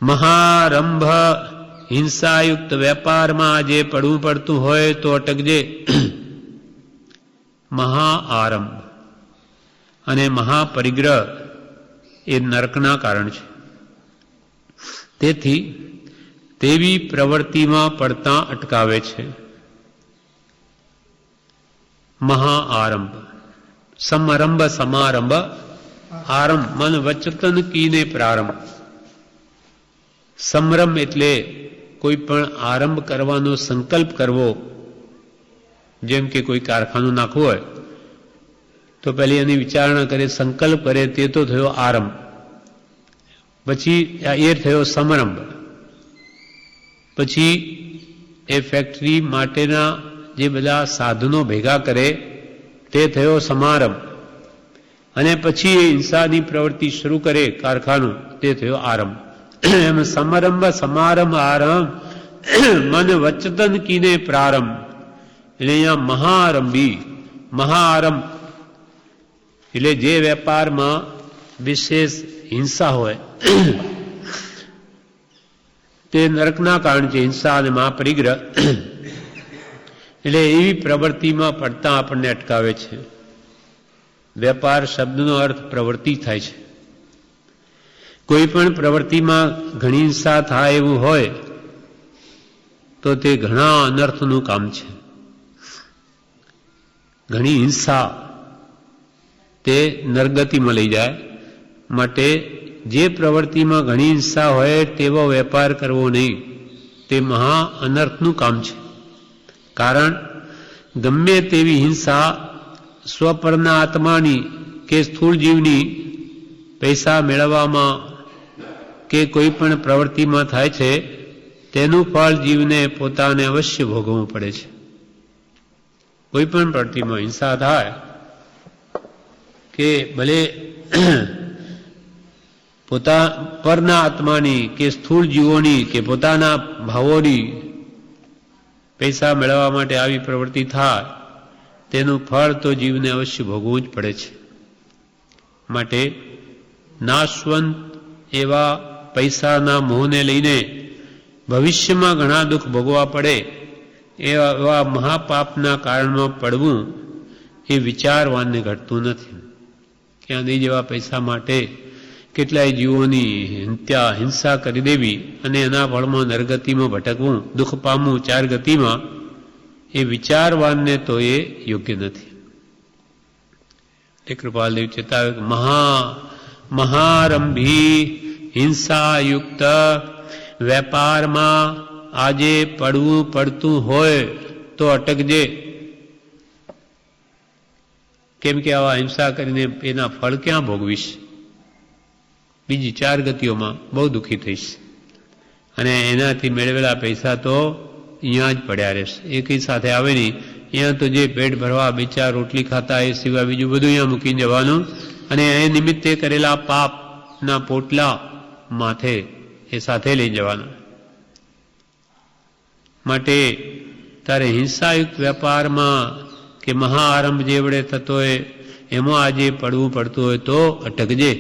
મહારંભ હિંસાયુક્ત વેપારમાં આજે પડવું પડતું હોય તો અટકજે. મહાઆરંભ અને મહાપરિગ્રહ એ નરકના કારણ છે. તેથી તેવી પ્રવૃત્તિમાં પડતા અટકાવે છે. મહાઆરંભ, સમરંભ સમારંભ, આરંભ મન વચતન કીને પ્રારંભ. સમરંભ એટલે કોઈ પણ આરંભ કરવાનો સંકલ્પ કરવો. જેમ કે કોઈ કારખાનું નાખવું હોય તો પહેલી એની વિચારણા કરે, સંકલ્પ કરે, તે તો થયો આરંભ. પછી એ થયો સમરંભ. પછી એ ફેક્ટરી માટેના જે બધા સાધનો ભેગા કરે તે થયો સમારંભ. અને પછી એ હિંસાની પ્રવૃત્તિ શરૂ કરે કારખાનું, તે થયો આરંભ. એમ સમરંભ સમારંભ આરંભ મન વચતન કીને પ્રારંભ. એટલે અહીંયા મહાઆરંભી, મહાઆરંભ એટલે જે વેપારમાં વિશેષ હિંસા હોય તે નરકના કારણ છે. હિંસા અને મહાપરિગ્રહ એટલે એવી પ્રવૃત્તિમાં પડતા આપણને અટકાવે છે. વેપાર શબ્દનો અર્થ પ્રવૃત્તિ થાય છે. કોઈ પણ પ્રવૃત્તિમાં ઘણી હિંસા થાય એવું હોય તો તે ઘણા અનર્થનું કામ છે. ઘણી હિંસા તે નરગતિમાં લઈ જાય. માટે જે પ્રવૃત્તિમાં ઘણી હિંસા હોય તેવો વેપાર કરવો નહીં, તે મહા અનર્થનું કામ છે. કારણ ગમે તેવી હિંસા સ્વપરના આત્માની કે સ્થૂળ જીવની પૈસા મેળવવામાં કે કોઈ પણ પ્રવૃત્તિમાં થાય છે, તેનું ફળ જીવને પોતાને અવશ્ય ભોગવવું પડે છે. કોઈ પણ પ્રવૃત્તિમાં હિંસા થાય કે ભલે પોતા પરના આત્માની કે સ્થૂળ જીવોની કે પોતાના ભાવોની પૈસા મેળવવા માટે આવી પ્રવૃત્તિ થાય, તેનું ફળ તો જીવને અવશ્ય ભોગવવું જ પડે છે. માટે નાશવંત એવા પૈસાના મોહને લઈને ભવિષ્યમાં ઘણા દુઃખ ભોગવવા પડે એવા મહાપાપના કારણમાં પડવું એ વિચારવાનને ઘટતું નથી. ક્યાં દઈ જેવા પૈસા માટે કેટલાય જીવોની હિંસા કરી દેવી અને એના ફળમાં નરગતિમાં ભટકવું, દુઃખ પામવું ચાર ગતિમાં, એ વિચારવાનને તો એ યોગ્ય નથી. કૃપાલદેવ ચેતાવે મહારંભી હિંસાયુક્ત વેપારમાં આજે પડવું પડતું હોય તો અટકજે. કેમ કે આવા હિંસા કરીને એના ફળ ક્યાં ભોગવીશ? બીજી ચાર ગતિઓમાં બહુ દુઃખી થઈશ અને એનાથી મેળવેલા પૈસા તો અહીંયા જ પડ્યા રહેશે, એકી સાથે આવે નહીં. અહીંયા તો જે પેટ ભરવા બે ચાર રોટલી ખાતા એ સિવાય બીજું બધું અહીંયા મૂકીને જવાનું અને એ નિમિત્તે કરેલા પાપના પોટલા માથે એ સાથે લઈ જવાના. માટે તારે હિંસાયુક્ત વેપારમાં કે મહાઆરંભ જે વડે થતો હોય એમાં આજે પડવું પડતું હોય તો અટકજે.